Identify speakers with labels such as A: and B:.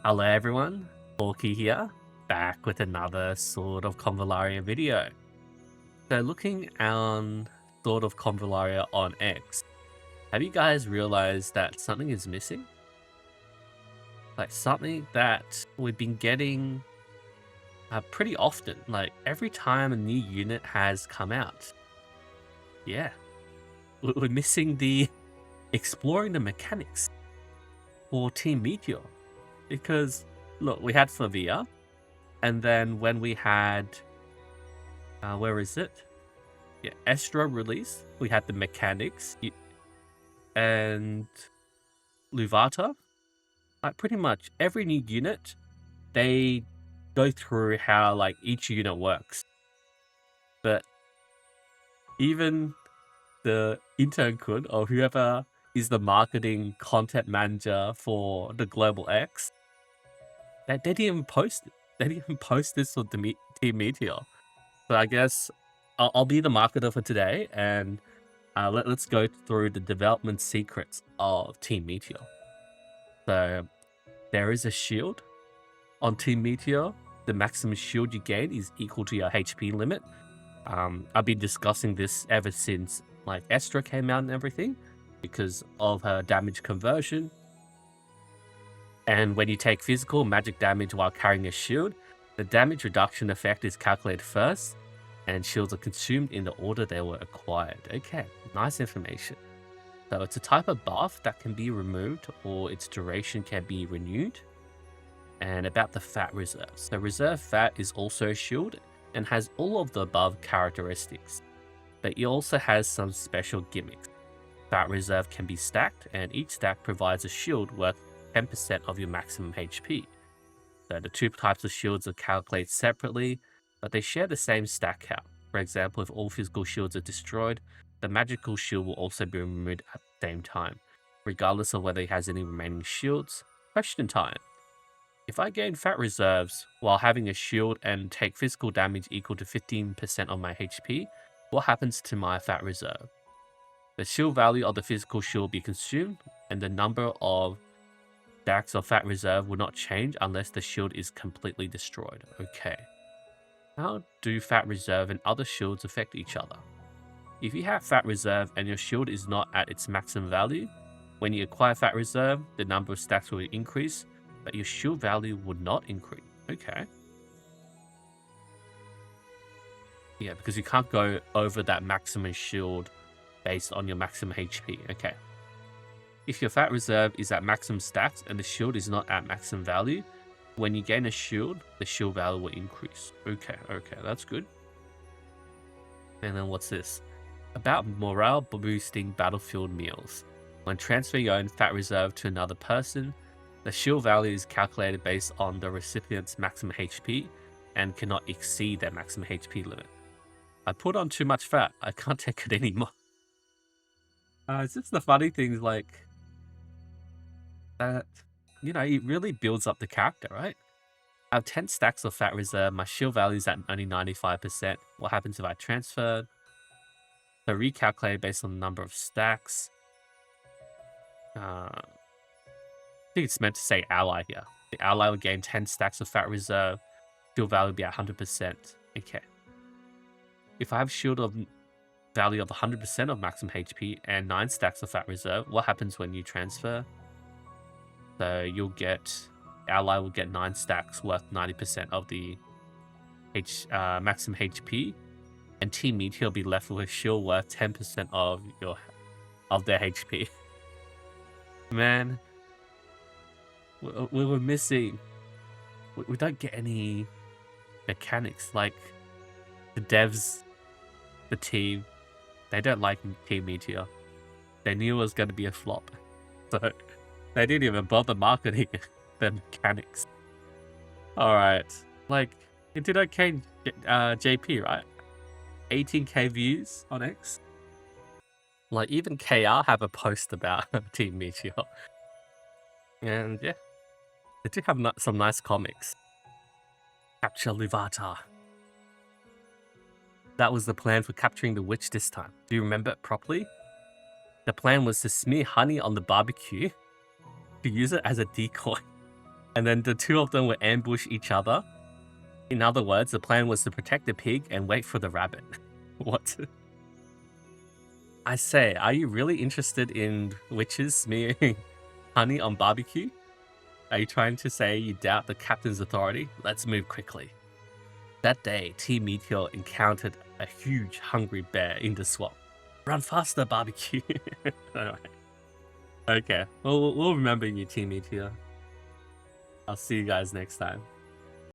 A: Hello everyone, Forky here, back with another sort of Convallaria video. So looking on sort of Convallaria on X, have you guys realized that something is missing? Like something that we've been getting pretty often, like every time a new unit has come out. Yeah, we're missing the exploring the mechanics for Team Meteor. Because look, we had Flavia, and then when we had where is it? Yeah, Estra release, we had the mechanics and Luvata. Like pretty much every new unit, they go through how like each unit works. But even the intern could, or whoever is the marketing content manager for the Global X, they didn't even post it. They didn't even post this on the Team Meteor. So I guess I'll be the marketer for today, and let's go through the development secrets of Team Meteor. So there is a shield on Team Meteor. The maximum shield you gain is equal to your HP limit. I've been discussing this ever since like Estra came out and everything because of her damage conversion. And when you take physical magic damage while carrying a shield, the damage reduction effect is calculated first, and shields are consumed in the order they were acquired. Okay, nice information. So it's a type of buff that can be removed or its duration can be renewed. And about the fat reserve. So reserve fat is also a shield and has all of the above characteristics, but it also has some special gimmicks. Fat reserve can be stacked, and each stack provides a shield worth 10% of your maximum HP. So the two types of shields are calculated separately, but they share the same stack count. For example, if all physical shields are destroyed, the magical shield will also be removed at the same time, regardless of whether he has any remaining shields. Question time. If I gain fat reserves while having a shield and take physical damage equal to 15% of my HP, what happens to my fat reserve? The shield value of the physical shield will be consumed, and the number of stacks of fat reserve will not change unless the shield is completely destroyed. Okay. How do fat reserve and other shields affect each other? If you have fat reserve and your shield is not at its maximum value, when you acquire fat reserve, the number of stacks will increase, but your shield value would not increase. Okay. Yeah, because you can't go over that maximum shield based on your maximum HP. Okay. If your fat reserve is at maximum stacks and the shield is not at maximum value, when you gain a shield, the shield value will increase. Okay, that's good. And then what's this? About morale boosting battlefield meals. When transferring your own fat reserve to another person, the shield value is calculated based on the recipient's maximum HP and cannot exceed their maximum HP limit. I put on too much fat. I can't take it anymore. It's just the funny things like that, you know, it really builds up the character, right? I have 10 stacks of fat reserve. My shield value is at only 95%. What happens if I transfer? So recalculate based on the number of stacks. I think it's meant to say ally here. The ally will gain 10 stacks of fat reserve. Shield value will be at 100%. Okay. If I have shield of value of 100% of maximum HP and 9 stacks of fat reserve, what happens when you transfer? So you'll get, ally will get 9 stacks worth 90% of the maximum HP, and Team Meteor will be left with a shield worth 10% of their HP. Man, we were missing. We don't get any mechanics. Like the devs, the team, they don't like Team Meteor. They knew it was going to be a flop, so they didn't even bother marketing the mechanics. All right, like it did okay, JP, right? 18k views on X. Like even KR have a post about Team Meteor, and yeah, they do have some nice comics. Capture Luvata. That was the plan for capturing the witch this time. Do you remember it properly? The plan was to smear honey on the barbecue to use it as a decoy. And then the two of them would ambush each other. In other words, the plan was to protect the pig and wait for the rabbit. What? I say, are you really interested in witches smearing honey on barbecue? Are you trying to say you doubt the captain's authority? Let's move quickly. That day, Team Meteor encountered a huge hungry bear in the swamp. Run faster, barbecue! Alright. Okay, we'll remember you, Team Meteor. I'll see you guys next time.